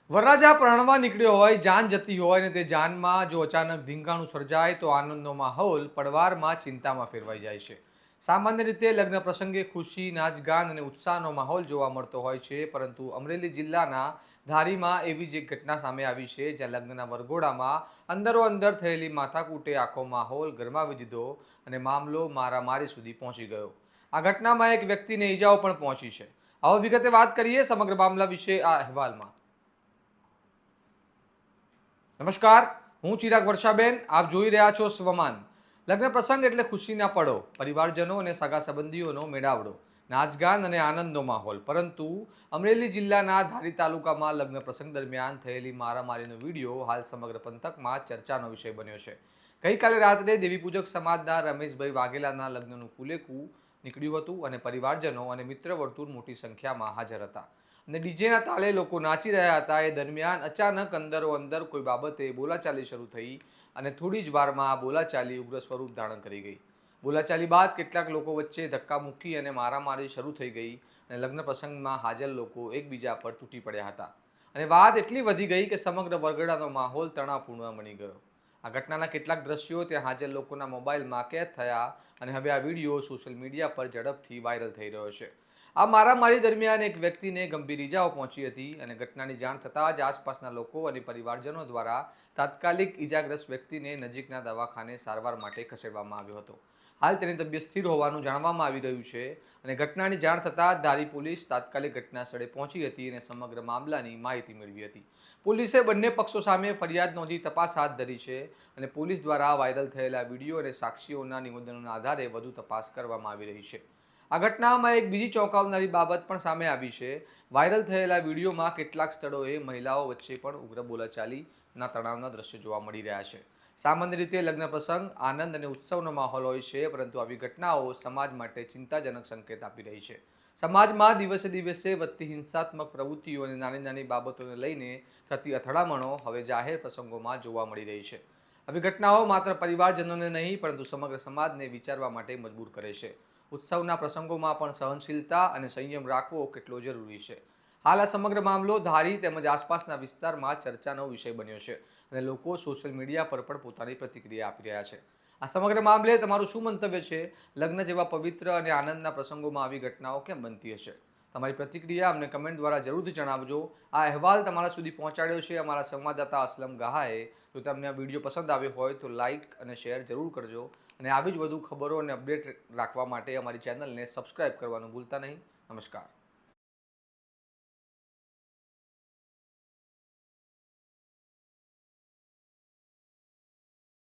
વરરાજા પરણવા નીકળ્યો હોય, જાન જતી હોય ને તે જાનમાં જો અચાનક ધીંગાણું સર્જાય તો આનંદનો માહોલ પડવારમાં ચિંતામાં ફેરવાઈ જાય છે. સામાન્ય રીતે લગ્ન પ્રસંગે ખુશી, નાચગાન અને ઉત્સાહનો માહોલ જોવા મળતો હોય છે, પરંતુ અમરેલી જિલ્લાના ધારીમાં એવી જ એક ઘટના સામે આવી છે, જ્યાં લગ્નના વરઘોડામાં અંદરો અંદર થયેલી માથાકૂટે આખો માહોલ ગરમાવી દીધો અને મામલો મારામારી સુધી પહોંચી ગયો. આ ઘટનામાં એક વ્યક્તિને ઈજાઓ પણ પહોંચી છે. આવો વિગતે વાત કરીએ સમગ્ર મામલા વિશે આ અહેવાલમાં. નમસ્કાર, હું ચિરાગ વર્ષાબેન. આપ જોઈ રહ્યા છો સ્વમાન. લગ્ન પ્રસંગ એટલે ખુશીના પળો, પરિવારજનો અને સગા સંબંધીઓનો મેળાવડો, નાચગાન અને આનંદનો માહોલ. પરંતુ અમરેલી જિલ્લાના ધારી તાલુકામાં લગ્ન પ્રસંગ દરમિયાન થયેલી મારામારીનો વિડીયો હાલ સમગ્ર પંથકમાં ચર્ચાનો વિષય બન્યો છે. ગઈકાલે રાત્રે દેવીપૂજક સમાજના રમેશભાઈ વાઘેલાના લગ્નનું ફુલેકું નીકળ્યું હતું અને પરિવારજનો અને મિત્ર વર્તુળ મોટી સંખ્યામાં હાજર હતા અને ડીજેના તાલે લોકો નાચી રહ્યા હતા. એ દરમિયાન અચાનક અંદરો અંદર કોઈ બાબતે બોલાચાલી શરૂ થઈ અને થોડી જ વારમાં આ બોલાચાલી ઉગ્ર સ્વરૂપ ધારણ કરી ગઈ. બોલાચાલી બાદ કેટલાક લોકો વચ્ચે ધક્કા મૂકી અને મારામારી શરૂ થઈ ગઈ અને લગ્ન પ્રસંગમાં હાજર લોકો એકબીજા પર તૂટી પડ્યા હતા અને વાત એટલી વધી ગઈ કે સમગ્ર વરઘોડાનો માહોલ તણાવપૂર્ણ બની ગયો. આ ઘટનાના કેટલાક દ્રશ્યો ત્યાં હાજર લોકોના મોબાઈલમાં કેદ થયા અને હવે આ વિડીયો સોશિયલ મીડિયા પર ઝડપથી વાયરલ થઈ રહ્યો છે. આ મારામારી દરમિયાન એક વ્યક્તિને ગંભીર ઈજાઓ પહોંચી હતી અને ઘટનાની જાણ થતાં જ આસપાસના લોકો અને પરિવારજનો દ્વારા તાત્કાલિક ઈજાગ્રસ્ત વ્યક્તિને નજીકના દવાખાને સારવાર માટે ખસેડવામાં આવ્યો હતો. હાલ તેની તબિયત સ્થિર હોવાનું જાણવામાં આવી રહ્યું છે અને ઘટનાની જાણ થતાં ધારી પોલીસ તાત્કાલિક ઘટના સ્થળે પહોંચી હતી અને સમગ્ર મામલાની માહિતી મેળવી હતી. પોલીસે બંને પક્ષો સામે ફરિયાદ નોંધી તપાસ હાથ ધરી છે અને પોલીસ દ્વારા વાયરલ થયેલા વિડીયો અને સાક્ષીઓના નિવેદનોના આધારે વધુ તપાસ કરવામાં આવી રહી છે. આ ઘટનામાં એક બીજી ચોંકાવનારી બાબત પણ સામે આવી છે. વાયરલ થયેલા વિડીયોમાં કેટલાક સ્થળોએ મહિલાઓ વચ્ચે પણ ઉગ્ર બોલાચાલીના તણાવના દ્રશ્યો જોવા મળી રહ્યા છે. સામાન્ય રીતે લગ્ન પ્રસંગ આનંદ અને ઉત્સવનો માહોલ હોય છે, પરંતુ આવી ઘટનાઓ સમાજ માટે ચિંતાજનક સંકેત આપી રહી છે. સમાજમાં દિવસે દિવસે વધતી હિંસાત્મક પ્રવૃત્તિઓ અને નાની નાની બાબતોને લઈને થતી અથડામણો હવે જાહેર પ્રસંગોમાં જોવા મળી રહી છે. આવી ઘટનાઓ માત્ર પરિવારજનોને નહીં પરંતુ સમગ્ર સમાજને વિચારવા માટે મજબૂર કરે છે. ઉત્સવના પ્રસંગોમાં પણ સહનશીલતા અને સંયમ રાખવો કેટલો જરૂરી છે. હાલ આ સમગ્ર મામલો ધારી તેમજ આસપાસના વિસ્તારમાં ચર્ચાનો વિષય બન્યો છે અને લોકો સોશિયલ મીડિયા પર પણ પોતાની પ્રતિક્રિયા આપી રહ્યા છે. આ સમગ્ર મામલે તમારું શું મંતવ્ય છે? લગ્ન જેવા પવિત્ર અને આનંદના પ્રસંગોમાં આવી ઘટનાઓ કેમ બનતી હશે? તમારી પ્રતિક્રિયા અમને કમેન્ટ દ્વારા જરૂરથી જણાવજો. આ અહેવાલ તમારા સુધી પહોંચાડ્યો છે અમારા સંવાદદાતા અસલમ ગહાએ. જો તમને આ વિડીયો પસંદ આવ્યો હોય તો લાઇક અને શેર જરૂર કરજો અને આવી જ વધુ ખબરો અને અપડેટ રાખવા માટે અમારી ચેનલને સબસ્ક્રાઇબ કરવાનું ભૂલતા નહીં. નમસ્કાર.